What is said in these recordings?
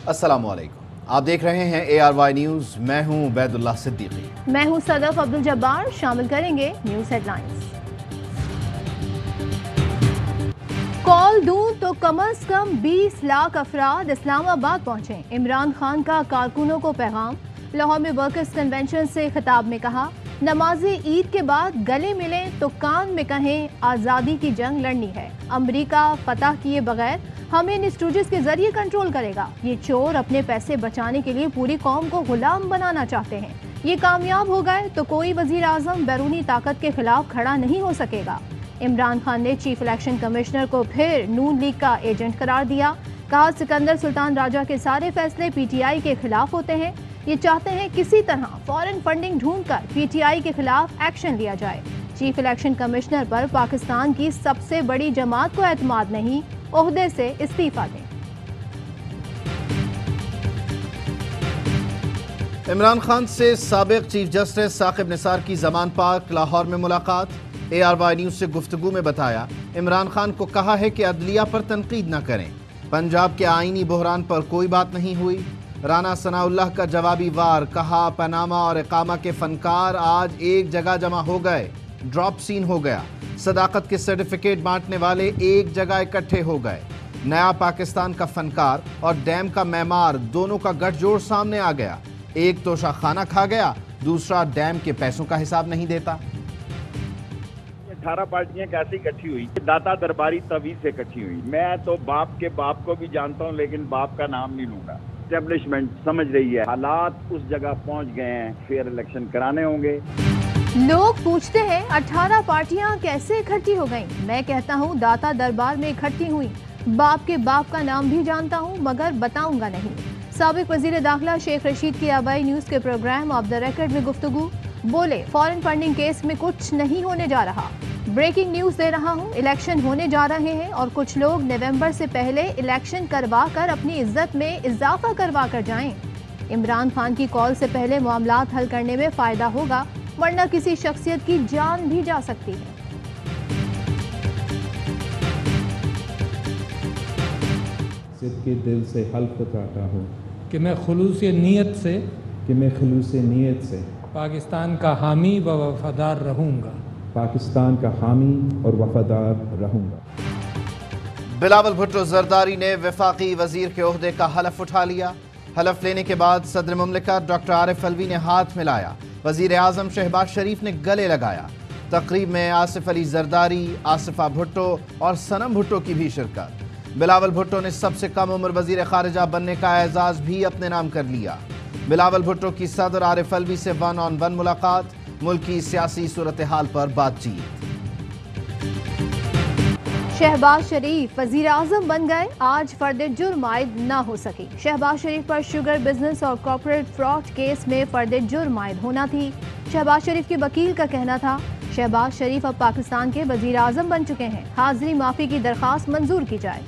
अस्सलाम वालेकुम। आप देख रहे हैं ARY न्यूज़। मैं हूं उबैदुल्लाह सिद्दीकी। मैं हूं सदफ अब्दुल जब्बार। शामिल करेंगे न्यूज़ हेडलाइंस। कॉल दूं तो कम अज कम 20 लाख अफराद इस्लामाबाद पहुंचे। इमरान खान का कारकुनों को पैगाम। लाहौर में वर्कर्स कन्वेंशन से खिताब में कहा, नमाज़े ईद के बाद गले मिलें तो कान में कहें आज़ादी की जंग लड़नी है। अमरीका फतह किए बगैर हमें इन स्टूडेंट्स के जरिए कंट्रोल करेगा। ये चोर अपने पैसे बचाने के लिए पूरी कौम को गुलाम बनाना चाहते हैं। ये कामयाब हो गए तो कोई वजीर आजम बैरूनी ताकत के खिलाफ खड़ा नहीं हो सकेगा। इमरान खान ने चीफ इलेक्शन कमिश्नर को फिर नून लीग का एजेंट करार दिया। कहा, सिकंदर सुल्तान राजा के सारे फैसले PTI के खिलाफ होते हैं। ये चाहते हैं किसी तरह फॉरेन फंडिंग ढूंढकर PTI के खिलाफ एक्शन लिया जाए। चीफ इलेक्शन कमिश्नर पर पाकिस्तान की सबसे बड़ी जमात को एतमाद नहीं, ओहदे से इस्तीफा दें। इमरान खान से साबिक चीफ जस्टिस साकिब निसार की जमान पार्क लाहौर में मुलाकात। ARY न्यूज़ से गुफ्तगू में बताया, इमरान खान को कहा है कि अदलिया पर तनकीद न करें। पंजाब के आईनी बहरान पर कोई बात नहीं हुई। राना सनाउल्लाह का जवाबी वार। कहा, पनामा और इकामा के फनकार आज एक जगह जमा हो गए। ड्रॉप सीन हो गया। सदाकत के सर्टिफिकेट बांटने वाले एक जगह इकट्ठे हो गए। नया पाकिस्तान का फनकार और डैम का मैमार दोनों का गठजोड़ सामने आ गया। एक तोशा खाना खा गया, दूसरा डैम के पैसों का हिसाब नहीं देता। 18 पार्टियां कैसे इकट्ठी हुई? दाता दरबारी तवी से इकट्ठी हुई। मैं तो बाप के बाप को भी जानता हूं, लेकिन बाप का नाम नहीं लूंगा। एस्टेब्लिशमेंट समझ रही है हालात उस जगह पहुंच गए हैं, फेयर इलेक्शन कराने होंगे। लोग पूछते हैं 18 पार्टियां कैसे इकट्ठी हो गईं? मैं कहता हूं दाता दरबार में इकट्ठी हुई। बाप के बाप का नाम भी जानता हूं, मगर बताऊंगा नहीं। साबिक वजीर दाखिला शेख रशीद की आबाई न्यूज़ के प्रोग्राम ऑफ द रिकॉर्ड में गुफ्तगू। बोले, फॉरेन फंडिंग केस में कुछ नहीं होने जा रहा। ब्रेकिंग न्यूज़ दे रहा हूँ, इलेक्शन होने जा रहे हैं और कुछ लोग नवंबर से पहले इलेक्शन करवा कर अपनी इज्जत में इजाफा करवा कर जाएं। इमरान खान की कॉल से पहले मामलात हल करने में फ़ायदा होगा, वरना किसी शख्सियत की जान भी जा सकती है। सिद्के दिल से हल्फ करता हूँ कि मैं खुलूस नीयत से पाकिस्तान का हामी व वफादार रहूँगा। पाकिस्तान का हामी और वफादार रहूँगा। बिलावल भुट्टो जरदारी ने वफाकी वजीर के ओहदे का हलफ उठा लिया। हलफ लेने के बाद सदर मुमलिकत डॉक्टर आरिफ अलवी ने हाथ मिलाया। वजीर आजम शहबाज शरीफ ने गले लगाया। तकरीब में आसिफ अली जरदारी, आसिफा भुट्टो और सनम भुट्टो की भी शिरकत। बिलावल भुट्टो ने सबसे कम उम्र वजीर खारिजा बनने का एजाज भी अपने नाम कर लिया। बिलावल भुट्टो की सदर आरिफ अलवी से 1-on-1 मुलाकात। मुल्की सियासी सूरत हाल पर बातचीत। शहबाज शरीफ वजीर आजम बन गए, आज फर्द जुर्म आयद न हो सकी। शहबाज शरीफ पर शुगर बिजनेस और कॉर्पोरेट फ्रॉड केस में फर्द जुर्म आयद होना थी। शहबाज शरीफ के वकील का कहना था, शहबाज शरीफ अब पाकिस्तान के वजीर आजम बन चुके हैं, हाजिरी माफी की दरखास्त मंजूर की जाए।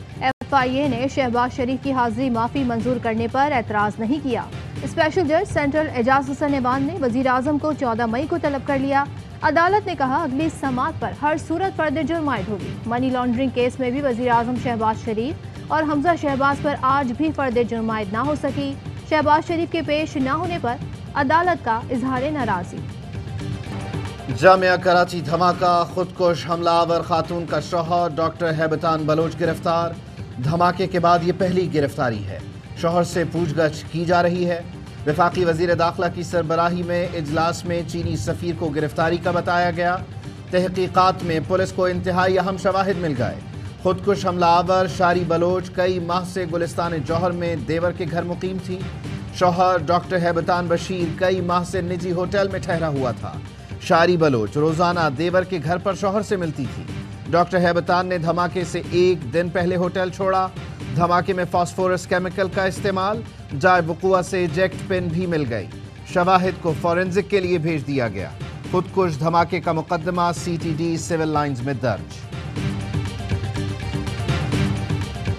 FIA ने शहबाज शरीफ की हाजिरी माफी मंजूर करने पर एतराज नहीं किया। स्पेशल जज सेंट्रल एजाज हुसैन ऐवान ने वजीर आजम को 14 मई को तलब कर लिया। अदालत ने कहा, अगली समात पर हर सूरत फर्द जुर्म आयद होगी। मनी लॉन्ड्रिंग केस में भी वजीर आजम शहबाज शरीफ और हमजा शहबाज पर आज भी फर्द जुर्म आयद ना हो सकी। शहबाज शरीफ के पेश न होने पर अदालत का इजहार नाराजगी। जामिया कराची धमाका। खुदकुश हमलावर खातून का शौहर डॉक्टर हैबतान बलोच गिरफ्तार। धमाके के बाद ये पहली गिरफ्तारी है। शौहर से पूछगछ की जा रही है। वफाकी वजीर दाखिला की सरबराही में इजलास में चीनी सफ़ीर को गिरफ्तारी का बताया गया। तहकीकात में पुलिस को इंतहाई अहम शवाहिद मिल गए। खुदकुश हमलावर शारी बलोच कई माह से गुलिस्तान जौहर में देवर के घर मुकीम थी। शौहर डॉक्टर हैबतान बशीर कई माह से निजी होटल में ठहरा हुआ था। शारी बलोच रोजाना देवर के घर पर शौहर से मिलती थी। डॉक्टर हैबतान ने धमाके से एक दिन पहले होटल छोड़ा। धमाके में फास्फोरस केमिकल का इस्तेमाल, जाए वक़ुआ से इजेक्ट पिन भी मिल गई। शवाहिद को फॉरेंसिक के लिए भेज दिया गया। खुदकुश धमाके का मुकदमा CTD सिविल लाइंस में दर्ज।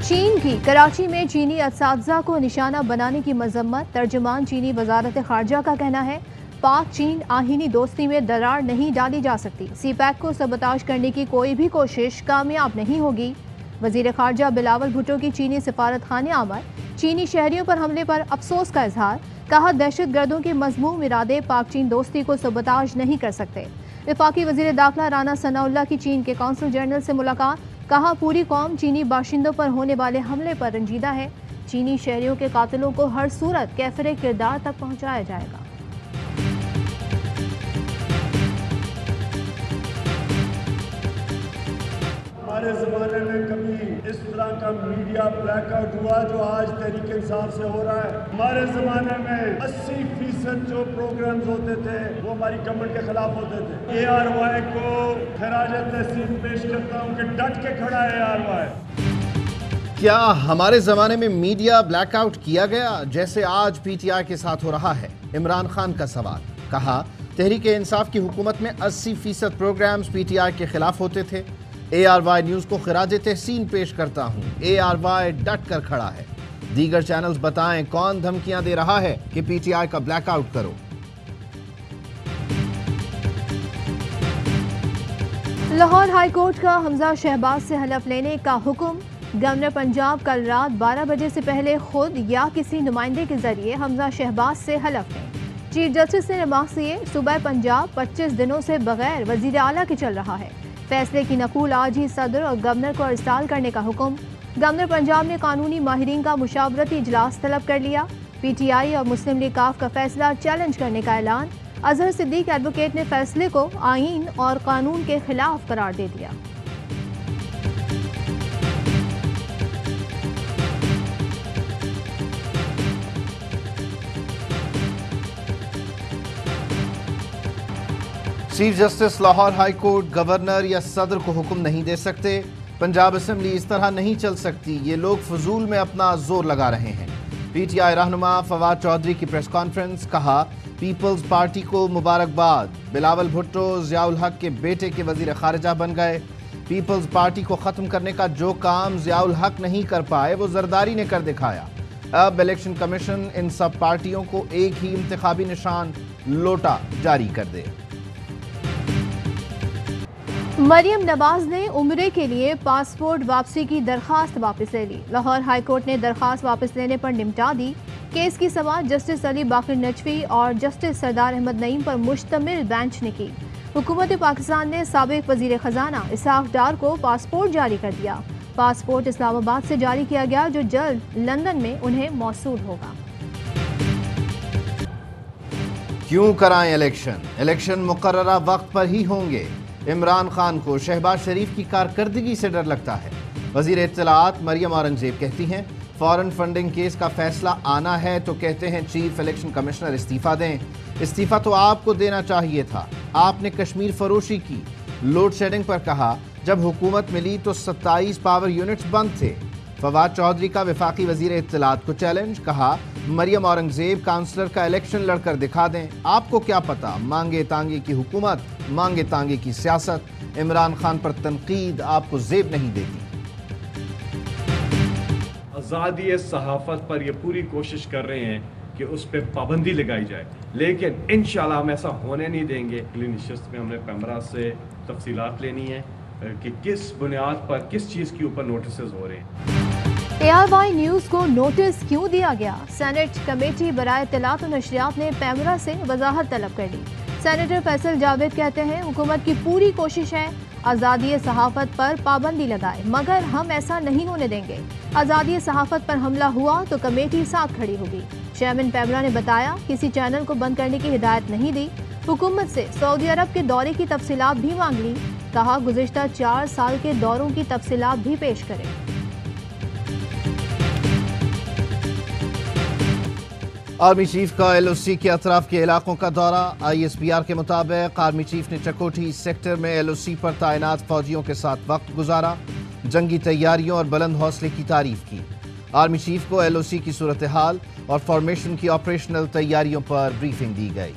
चीन की कराची में चीनी असातिज़ा को निशाना बनाने की मजम्मत। तर्जुमान चीनी वजारत खारजा का कहना है, पाक चीन आहीनी दोस्ती में दरार नहीं डाली जा सकती। CPEC को सबताश करने की कोई भी कोशिश कामयाब नहीं होगी। वजीर खारजा बिलावल भुट्टो की चीनी सिफारत खाने आमद چینی شہریوں پر حملے پر افسوس کا اظہار، کہا دہشت گردوں کے مذموم ارادے پاک چین دوستی کو سبوتاژ نہیں کر سکتے۔ وفاقی وزیر داخلہ رانا ثناء اللہ کی چین کے قونصل جنرل سے ملاقات، کہا پوری قوم چینی باشندوں پر ہونے والے حملے پر رنجیدہ ہے، چینی شہریوں کے قاتلوں کو ہر صورت کیفر کردار تک پہنچایا جائے گا۔ ہمارے زمانے میں کبھی اس طرح کا میڈیا بلیک آؤٹ ہوا جو آج تحریک انصاف سے ہو رہا ہے؟ ہمارے زمانے میں 80% جو پروگرامز ہوتے تھے وہ ہماری گورنمنٹ کے خلاف ہوتے تھے۔ ARY کو خراج تحسین پیش کرتا ہوں کہ ڈٹ کے کھڑا ہے ARY۔ کیا ہمارے زمانے میں میڈیا بلیک آؤٹ کیا گیا جیسے آج PTI کے ساتھ ہو رہا ہے؟ عمران خان کا سوال، کہا تحریک انصاف کی حکومت میں 80% پروگرامز PTI کے خلاف ہوتے تھے۔ ARY نیوز کو خراج تحسین پیش کرتا ہوں، ARY ڈٹ کر کھڑا ہے۔ دیگر چینلز بتائیں کون دھمکیاں دے رہا ہے کہ PTI کا بلیک آؤٹ کرو۔ لاہور ہائی کورٹ کا حمزہ شہباز سے حلف لینے کا حکم، گورنر پنجاب کل رات 12 بجے سے پہلے خود یا کسی نمائندے کے ذریعے حمزہ شہباز سے حلف لیں۔ چیف جسٹس نے ریمارکس دیے، صوبہ پنجاب 25 دنوں سے بغیر وزیر اعلیٰ کے چل رہا ہے، فیصلے کی نقول آج ہی صدر اور گورنر کو ارسال کرنے کا حکم۔ گورنر پنجاب نے قانونی ماہرین کا مشاورتی اجلاس طلب کر لیا۔ PTI اور مسلم لیگ کاف کا فیصلہ چیلنج کرنے کا اعلان، اظہر صدیق ایڈوکیٹ نے فیصلے کو آئین اور قانون کے خلاف قرار دے دیا۔ Chief justice Lahore high court governor یا صدر کو حکم نہیں دے سکتے، پنجاب اسمبلی اس طرح نہیں چل سکتی، یہ لوگ فضول میں اپنا زور لگا رہے ہیں۔ PTI رہنما فواد چودھری کی پریس کانفرنس، کہا پیپلز پارٹی کو مبارکباد، بلاول بھٹو ضیاء الحق کے بیٹے کے وزیر خارجہ بن گئے۔ پیپلز پارٹی کو ختم کرنے کا جو کام ضیاء الحق نہیں کر پائے وہ زرداری نے کر دکھایا۔ اب الیکشن کمیشن ان سب پارٹیوں کو ایک ہی انتخابی نشان لوٹا جاری کر دے۔ مریم نواز نے عمرے کے لیے پاسپورٹ واپسی کی درخواست واپس لے لی، لاہور ہائی کورٹ نے درخواست واپس لینے پر نمٹا دی۔ کیس کی سماعت جسٹس علی باقر نجفی اور جسٹس سردار احمد نعیم پر مشتمل بینچ نے کی۔ حکومت پاکستان نے سابق وزیر خزانہ اسحاق ڈار کو پاسپورٹ جاری کر دیا۔ پاسپورٹ اسلام آباد سے جاری کیا گیا جو جلد لندن میں انہیں موصول ہوگا۔ کیوں کرائیں الیکشن مقررہ وقت پر ہی ہوں گے؟ عمران خان کو شہباز شریف کی کارکردگی سے ڈر لگتا ہے۔ وزیر اطلاعات مریم اورنگزیب کہتی ہیں فارن فنڈنگ کیس کا فیصلہ آنا ہے تو کہتے ہیں چیف الیکشن کمشنر استعفیٰ دیں۔ استعفیٰ تو آپ کو دینا چاہیے تھا، آپ نے کشمیر فروشی کی۔ لوڈ شیڈنگ پر کہا جب حکومت ملی تو 27 پاور یونٹس بند تھے۔ فواد چودھری کا وفاقی وزیر اطلاعات کو چیلنج، کہا مریم اورنگزیب کانسلر کا الیکشن لڑ کر دکھا دیں، آپ کو کیا پتا، مانگے تانگے کی حکومت، مانگے تانگے کی سیاست۔ عمران خان پر تنقید آپ کو زیب نہیں دیتی۔ آزادی صحافت پر یہ پوری کوشش کر رہے ہیں کہ اس پہ پابندی لگائی جائے، لیکن انشاءاللہ ہم ایسا ہونے نہیں دیں گے۔ اگلی نشست میں ہم نے پیمرا سے تفصیلات لینی ہے کہ کس بنیاد پر کس چیز کے اوپر نوٹسز ہو رہے ہیں۔ ARY نیوز کو نوٹس کیوں دیا گیا؟ سینٹ کمیٹی برائے اطلاعات و نشریات نے پیمرا سے وضاحت طلب کر لی۔ سینیٹر فیصل جاوید کہتے ہیں حکومت کی پوری کوشش ہے آزادی صحافت پر پابندی لگائے، مگر ہم ایسا نہیں ہونے دیں گے۔ آزادی صحافت پر حملہ ہوا تو کمیٹی ساتھ کھڑی ہوگی۔ چیئرمین پیمرا نے بتایا کسی چینل کو بند کرنے کی ہدایت نہیں دی، حکومت سے سعودی عرب کے دورے کی تفصیلات بھی مانگ لی، کہا گزشتہ 4 سال کے دوروں کی تفصیلات بھی پیش کریں۔ آرمی چیف کا LOC کے اطراف کے علاقوں کا دورہ۔ ISPR کے مطابق آرمی چیف نے چکوٹھی سیکٹر میں LOC پر تعینات فوجیوں کے ساتھ وقت گزارا، جنگی تیاریوں اور بلند حوصلے کی تعریف کی۔ آرمی چیف کو LOC کی صورتحال اور فارمیشن کی آپریشنل تیاریوں پر بریفنگ دی گئی۔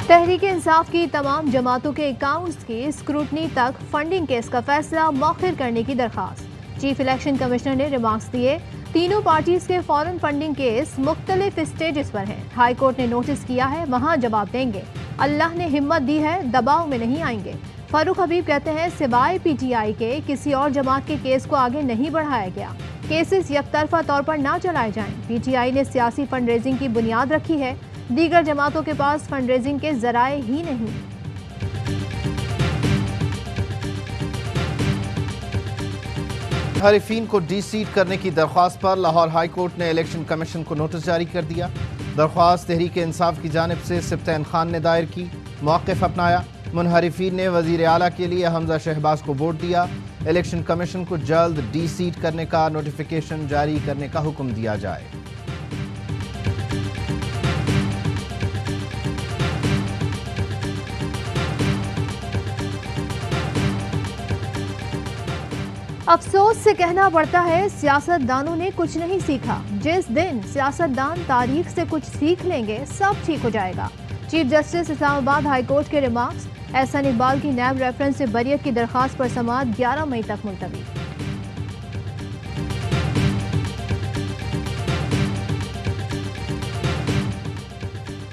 تحریک انصاف کی تمام جماعتوں کے اکاؤنٹس کی اسکروٹنی تک فنڈنگ کیس کا فیصلہ مؤخر کرنے کی درخواست۔ چیف الیکشن کمشنر نے ریمارکس دیے، تینوں پارٹیز کے فارن فنڈنگ کیس مختلف اسٹیجز پر ہیں، ہائی کورٹ نے نوٹس کیا ہے، وہاں جواب دیں گے۔ اللہ نے ہمت دی ہے، دباؤ میں نہیں آئیں گے۔ फारूक हबीब कहते हैं सिवाय PTI के किसी और जमात के केस को आगे नहीं बढ़ाया गया। केसेस यकतरफा तौर पर ना चलाए जाएं। PTI ने सियासी फंड रेजिंग की बुनियाद रखी है, दीगर जमातों के पास फंड रेजिंग के जराए ही नहीं। मुनहरिफीन को डी-सीट करने की दरख्वास्त पर लाहौर हाई कोर्ट ने इलेक्शन कमीशन को नोटिस जारी कर दिया। दरख्वास्त तहरीक इंसाफ की जानिब से सिब्तैन खान ने दायर की, मौक़िफ़ अपनाया। मुनहरिफीन ने वज़ीर आला के लिए हमजा शहबाज को वोट दिया। इलेक्शन कमीशन को जल्द डी-सीट करने का नोटिफिकेशन जारी करने का हुक्म दिया जाए। अफसोस से कहना पड़ता है सियासतदानों ने कुछ नहीं सीखा। जिस दिन सियासतदान तारीख से कुछ सीख लेंगे सब ठीक हो जाएगा। Chief justice Islamabad high court के रिमार्क्स। एहसान इकबाल की नैब रेफरेंस से बरियत की दरख्वास्त पर समाअत 11 मई तक मुलतवी।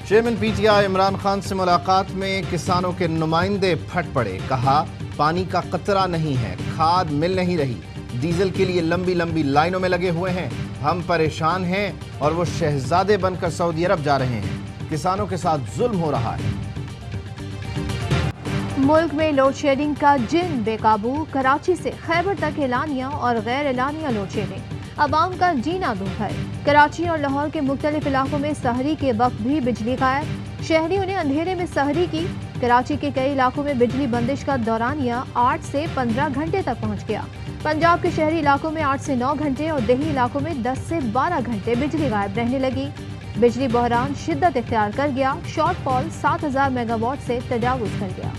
चेयरमैन PTI इमरान खान से मुलाकात में किसानों के नुमाइंदे फट पड़े। कहा पानी का कतरा नहीं है, खाद मिल नहीं रही, डीजल के लिए लंबी लंबी लाइनों में लगे हुए हैं, हम परेशान हैं और वो शहजादे बनकर सऊदी अरब जा रहे हैं। किसानों के साथ जुल्म हो रहा है। मुल्क में लोड शेडिंग का जिन बेकाबू। कराची से खैबर तक एलानिया और गैर एलानिया लोड शेडिंग। अवाम का जीना दुख है। कराची और लाहौर के मुख्तलिफ इलाकों में सहरी के वक्त भी बिजली गायब। शहरियों ने अंधेरे में सहरी की। कराची के कई इलाकों में बिजली बंदिश का दौरानिया 8 से 15 घंटे तक पहुंच गया। पंजाब के शहरी इलाकों में 8 से 9 घंटे और देही इलाकों में 10 से 12 घंटे बिजली गायब रहने लगी। बिजली बहरान शिद्दत इख्तियार कर गया। शॉर्टफॉल 7000 मेगावाट से तजावुज कर गया।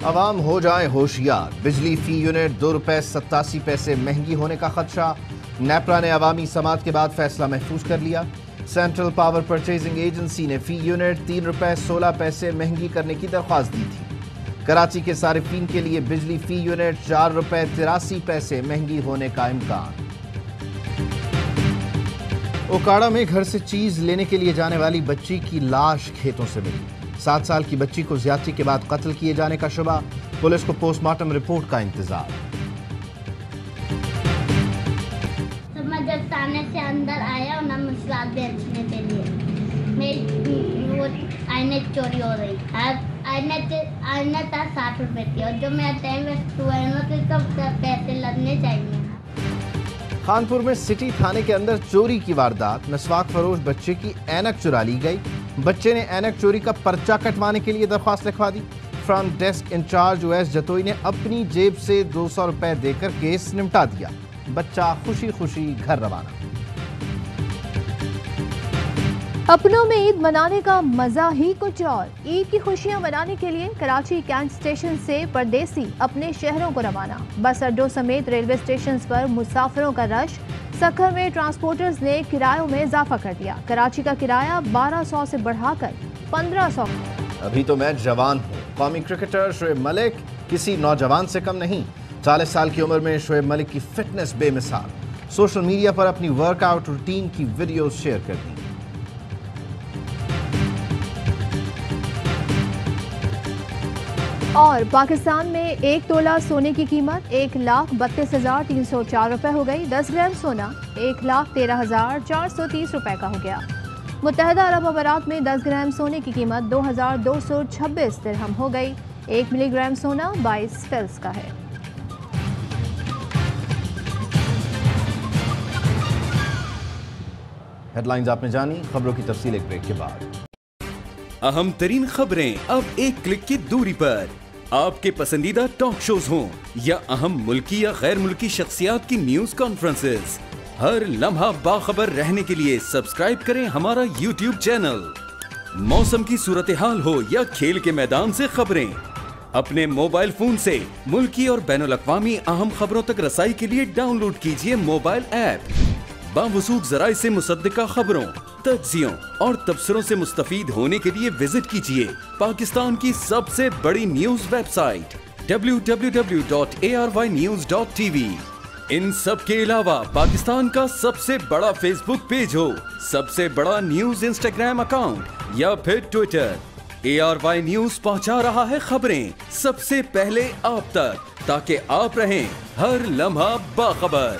अवाम हो जाए होशियार। बिजली फी यूनिट 2 रुपए 87 पैसे महंगी होने का खदशा। नेपरा ने अवामी समात के बाद फैसला महफूज कर लिया। सेंट्रल पावर परचेजिंग एजेंसी ने फी यूनिट 3 रुपए 16 पैसे महंगी करने की दरख्वास्त दी थी। कराची के सारिफीन के लिए बिजली फी यूनिट 4 रुपए 83 पैसे महंगी होने का इम्कान। ओकाड़ा में घर से चीज लेने के लिए जाने वाली बच्ची की लाश खेतों से मिली। 7 साल की बच्ची को ज्यादती के बाद कत्ल किए जाने का शुबा। पुलिस को पोस्टमार्टम रिपोर्ट का इंतजार। तो मैं जब थाने से अंदर आया और ना मुश्किलात बेचने के लिए मेरी वो आईने चोरी हो रही। आईने था 60 रुपए की और जो मेरा टाइम वेस्ट हुआ है तो पैसे लगने चाहिए। खानपुर में सिटी थाने के अंदर चोरी की वारदात। मिसवाक फरोश बच्चे की ऐनक चुरा ली गई। बच्चे ने ऐनक चोरी का पर्चा कटवाने के लिए दरख्वास्त लिखवा दी। Front desk incharge Uwais Jatoi ने अपनी जेब से 200 रुपए देकर केस निपटा दिया। बच्चा खुशी खुशी घर रवाना। अपनों में ईद मनाने का मजा ही कुछ और। ईद की खुशियां मनाने के लिए कराची कैंट स्टेशन से परदेसी अपने शहरों को रवाना। बस अड्डों समेत रेलवे स्टेशन पर मुसाफिरों का रश। सखर में ट्रांसपोर्टर्स ने किरायों में इजाफा कर दिया। कराची का किराया 1200 से बढ़ाकर 1500। अभी तो मैं जवान हूँ। कौमी क्रिकेटर शोएब मलिक किसी नौजवान से कम नहीं। 40 साल की उम्र में शोएब मलिक की फिटनेस बेमिसाल। सोशल मीडिया पर अपनी वर्कआउट रूटीन की वीडियो शेयर कर दी। और पाकिस्तान में 1 तोला सोने की कीमत 1,32,304 रुपए हो गई। 10 ग्राम सोना 1,13,430 रुपए का हो गया। मुत्तहदा अरब अमारात में 10 ग्राम सोने की कीमत 2,226 दिरहम हो गई। 1 मिलीग्राम सोना 22 फिल्स का है। हेडलाइंस आपने जानी, खबरों की तफसील एक ब्रेक के बाद। अहम तरीन खबरें अब एक क्लिक की दूरी पर। आपके पसंदीदा टॉक शोज हों या अहम मुल्की या गैर मुल्की शख्सियात की न्यूज कॉन्फ्रेंसेस, हर लम्हा बाखबर रहने के लिए सब्सक्राइब करें हमारा YouTube चैनल। मौसम की सूरत हाल हो या खेल के मैदान से खबरें, अपने मोबाइल फोन से मुल्की और बैनुल-अक़वामी अहम खबरों तक रसाई के लिए डाउनलोड कीजिए मोबाइल ऐप। बावसूख ज़राए से मुसद्दिका खबरों, तज्ज़ियों और तबसरों से मुस्तफ़ीद होने के लिए विजिट कीजिए पाकिस्तान की सबसे बड़ी न्यूज वेबसाइट www.arYnews.tv। इन सब के अलावा पाकिस्तान का सबसे बड़ा फेसबुक पेज हो, सबसे बड़ा न्यूज इंस्टाग्राम अकाउंट या फिर ट्विटर, ARY न्यूज पहुंचा रहा है खबरें सबसे पहले आप तक, ताकि आप रहें हर लम्हा बाखबर।